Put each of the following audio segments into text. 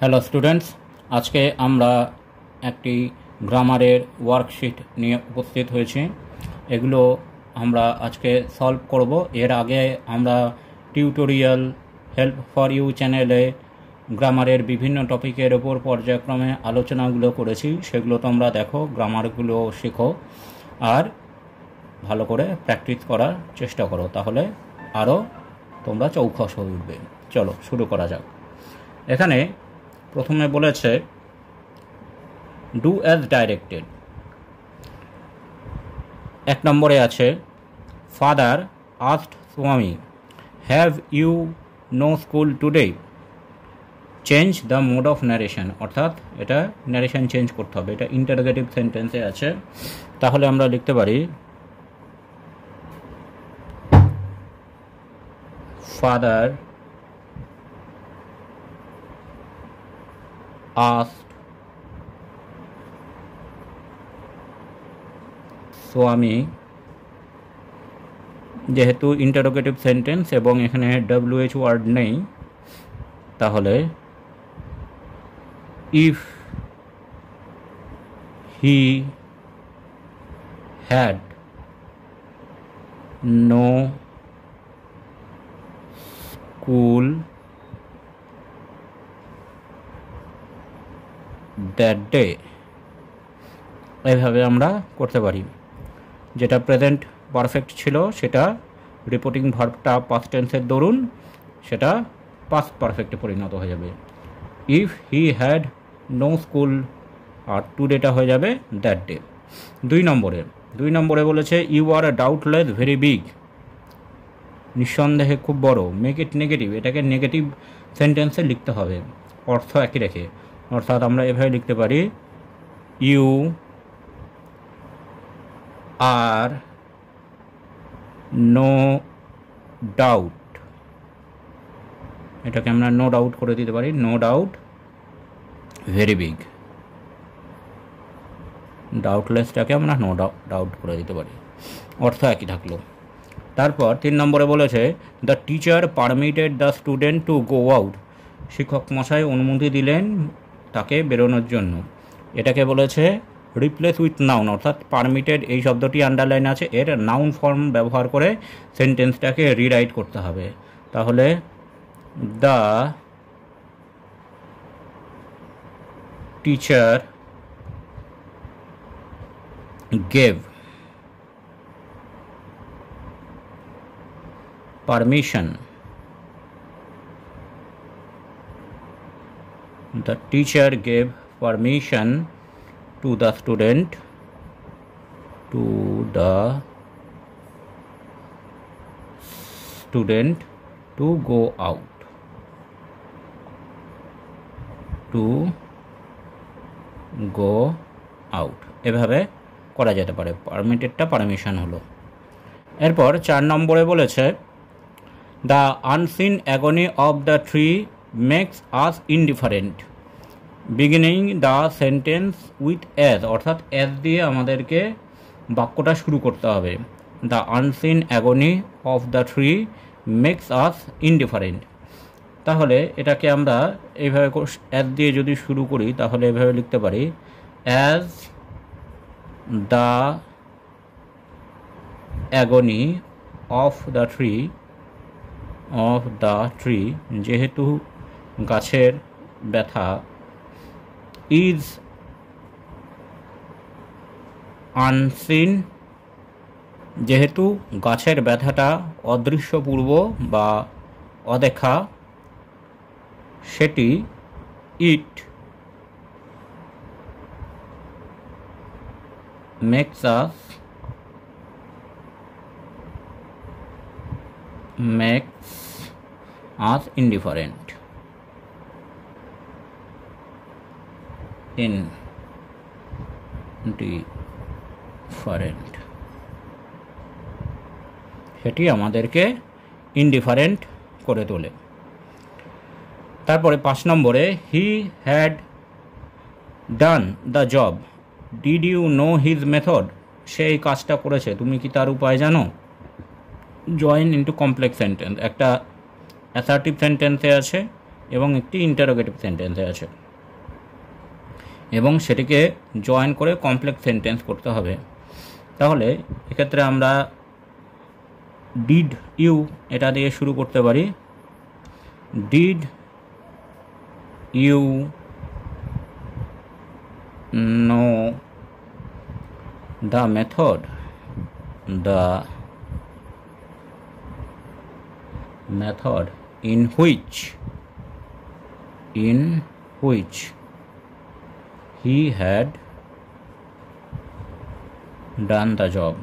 Hello students, আজকে আমরা একটি গ্রামারের ওয়ার্কশিট নিয়ে উপস্থিত হয়েছি। এগুলো আমরা আজকে সলভ করব। এর আগে আমরা টিউটোরিয়াল হেল্প ফর ইউ চ্যানেলে গ্রামারের বিভিন্ন টপিকের ওপর পর্যায়ক্রমে আলোচনাগুলো করেছি, সেগুলো তোমরা দেখো, গ্রামারগুলো শেখো আর ভালো করে প্র্যাকটিস করার চেষ্টা করো, তাহলে আরও তোমরা চৌখস হয়ে উঠবে। চলো শুরু করা যাক। এখানে প্রথমে বলেছে ডু অ্যাজ ডাইরেক্টেড। এক নম্বরে আছে father asked Swami have you no school today, change the mode of narration, অর্থাৎ এটা ন্যারেশন চেঞ্জ করতে হবে। এটা ইন্টারোগেটিভ সেন্টেন্সে আছে, তাহলে আমরা লিখতে পারি ফাদার asked স্বামী, যেহেতু ইন্টারোগেটিভ সেন্টেন্স এবং এখানে WH ওয়ার্ড নেই, তাহলে if he had no school that day, এইভাবে আমরা করতে পারি। যেটা প্রেজেন্ট পারফেক্ট ছিল সেটা রিপোর্টিং ভার্বটা পাস্ট টেন্সের দরুন সেটা পাস্ট পারফেক্টে পরিণত হয়ে যাবে। If he had no school, আর টুডেটা হয়ে যাবে দ্যাট ডে। দুই নম্বরে বলেছে you are doubtless very big, নিঃসন্দেহে খুব বড়। মেক ইট নেগেটিভ, এটাকে নেগেটিভ সেন্টেন্সে লিখতে হবে, অর্থ একই রেখে। অর্থাৎ আমরা এভাবে লিখতে পারি ইউ আর নো ডাউট, এটাকে আমরা নো ডাউট করে দিতে পারি, নো ডাউট ভেরি বিগ। ডাউটলেসটাকে আমরা নো ডাউট করে দিতে পারি, অর্থ একই থাকলো। তারপর 3 নম্বরে বলেছে the teacher permitted the student to go out, শিক্ষক মশাই অনুমতি দিলেন তাকে বেরোনোর জন্য। এটাকে বলেছে রিপ্লেস উইথ নাউন, অর্থাৎ পারমিটেড এই শব্দটি আন্ডারলাইন আছে, এর নাউন ফর্ম ব্যবহার করে সেন্টেন্সটাকে রিরাইট করতে হবে। তাহলে the teacher gave permission, the teacher gave permission to the student to go out, এভাবে করা যেতে পারে। পারমিটেডটা পারমিশন হলো। এরপর 4 নম্বরে বলেছে the unseen agony of the tree makes us indifferent, beginning the sentence with as, অর্থাৎ অ্যাজ দিয়ে আমাদেরকে বাক্যটা শুরু করতে হবে। The unseen agony of the tree makes us indifferent, তাহলে এটাকে আমরা এইভাবে অ্যাজ দিয়ে যদি শুরু করি তাহলে এভাবে লিখতে পারি as the অ্যাগনি of the tree, যেহেতু গাছের ব্যথা, ইজ আনসিন, যেহেতু গাছের ব্যথাটা অদৃশ্যপূর্ব বা অদেখা, সেটি ইট মেক্স আস ইনডিফারেন্ট, সেটি আমাদেরকে ইনডিফারেন্ট করে তোলে। তারপরে 5 নম্বরে he had done the job, did you know his method, সে এই কাজটা করেছে, তুমি কি তার উপায় জানো। জয়েন ইন্টু কমপ্লেক্স সেন্টেন্স, একটা অ্যাসার্টিভ সেন্টেন্সে আছে এবং একটি ইন্টারোগেটিভ সেন্টেন্সে আছে, এবং সেটিকে জয়েন করে কমপ্লেক্স সেন্টেন্স করতে হবে। তাহলে এক্ষেত্রে আমরা ডিড ইউ এটা দিয়ে শুরু করতে পারি। Did you know the method in which he had done the job,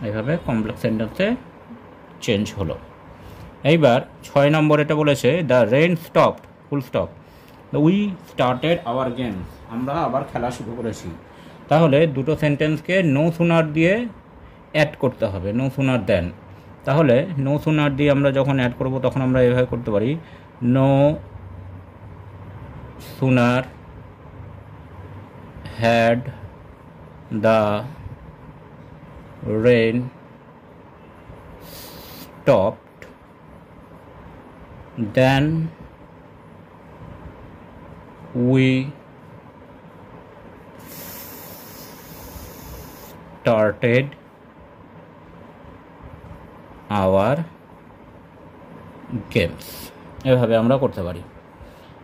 এইভাবে কমপ্লেক্স সেন্টেন্সে চেঞ্জ হলো। এইবার 6 নম্বর এটা বলেছে the rain stopped, full stop, we started our games, আমরা আবার খেলা শুরু করেছি। তাহলে দুটো সেন্টেন্সকে নো সুনার দিয়ে অ্যাড করতে হবে, নো সুনার দেন। তাহলে নো সুনার দিয়ে আমরা যখন অ্যাড করব তখন আমরা এভাবে করতে পারি, no sooner had the rain stopped then we started our games, এভাবে আমরা করতে পারি।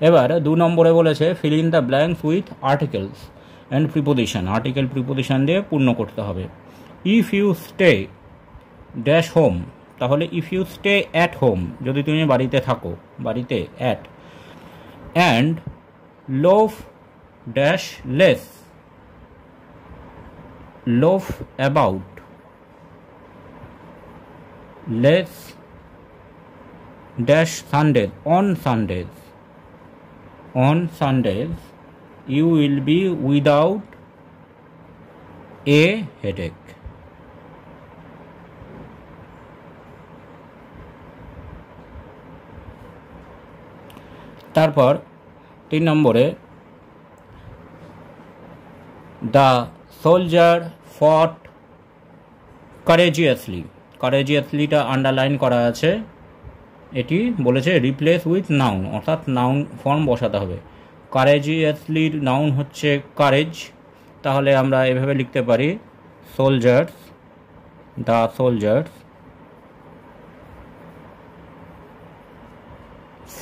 এবার 2 নম্বরে বলেছে fill in the blanks with articles and preposition, article preposition দিয়ে পূর্ণ করতে হবে। If you stay dash home, তাহলে if you stay at home, যদি তুমি বাড়িতে থাকো, বাড়িতে at, and loaf dash less, loaf about, less dash Sundays, on Sundays you will be without a headache। তারপর 3 নম্বরে দ্য সোলজার ফট কারেজিয়াসলি, কারেজিয়াসলিটা আন্ডারলাইন করা আছে, এটি বলেছে রিপ্লেস উইথ নাউন, অর্থাৎ নাউন ফর্ম বসাতে হবে। কারেজিয়াসলির নাউন হচ্ছে কারেজ, তাহলে আমরা এভাবে লিখতে পারি soldiers, the soldiers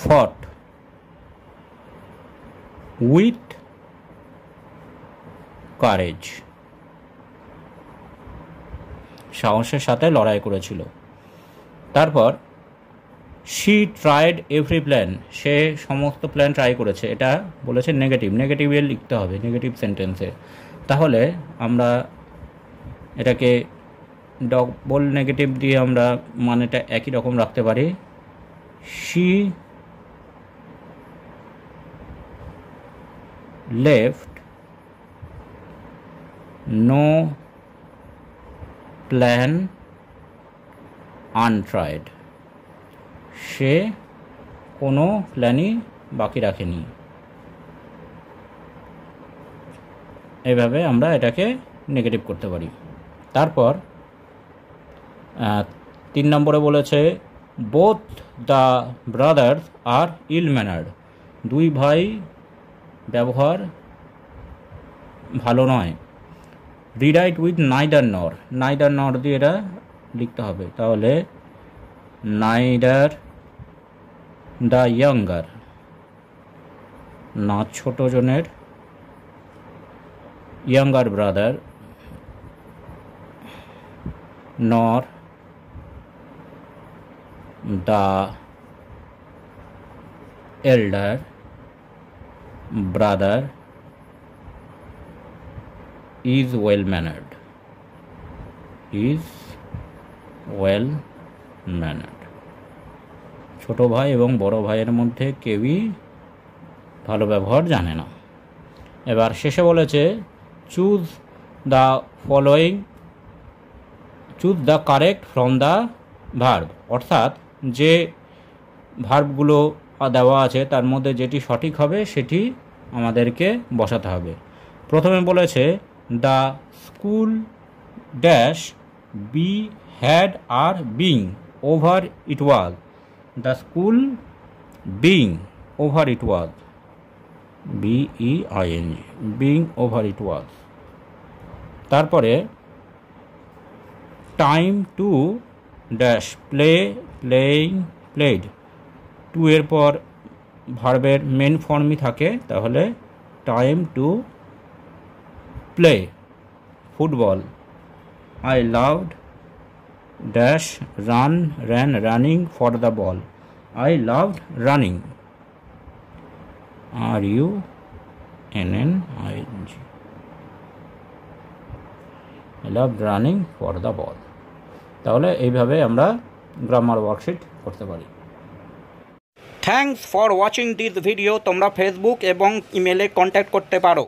fought with courage, সাহসের সাথে লড়াই করেছিল। তারপর শি ট্রাইড এভরি প্ল্যান, সে সমস্ত প্ল্যান ট্রাই করেছে, এটা বলেছে নেগেটিভ, নেগেটিভে লিখতে হবে নেগেটিভ সেন্টেন্সে। তাহলে আমরা এটাকে ডবল নেগেটিভ দিয়ে আমরা মানেটা একই রকম রাখতে পারি। She left no plan untried, সে কোনো প্ল্যানই বাকি রাখেনি। এইভাবে আমরা এটাকে নেগেটিভ করতে পারি। তারপর 3 নম্বরে বলেছে both the brothers are ill mannered, দুই ভাই ব্যবহার ভালো নয়। Rewrite with neither nor, neither nor দিয়ে এটা লিখতে হবে। তাহলে নাইদার দ্য ইয়াঙ্গার, না ছোট জনের, ইয়াঙ্গার ব্রাদার, নর the এল্ডার brother is well mannered, ছোট ভাই এবং বড় ভাইয়ের মধ্যে কেউই ভালো ব্যবহার জানে না। এবার শেষে বলেছে choose the correct from the verb, অর্থাৎ যে ভার্বগুলো দেওয়া আছে তার মধ্যে যেটি সঠিক হবে সেটি আমাদেরকে বসাতে হবে। প্রথমে বলেছে the school dash be had আর being over it was, the school being over it was, BEING, being over it was. তারপরে time to dash play playing played, to এর পর ভার্বের মেন ফর্মই থাকে, তাহলে time to play football. I loved dash running for the ball, I loved running, RUNNING, I loved running for the ball। তাহলে এইভাবে আমরা গ্রামার ওয়ার্কশিট করতে পারি। Thanks for watching this video. তোমরা ফেসবুক এবং ইমেলে কন্ট্যাক্ট করতে পারো।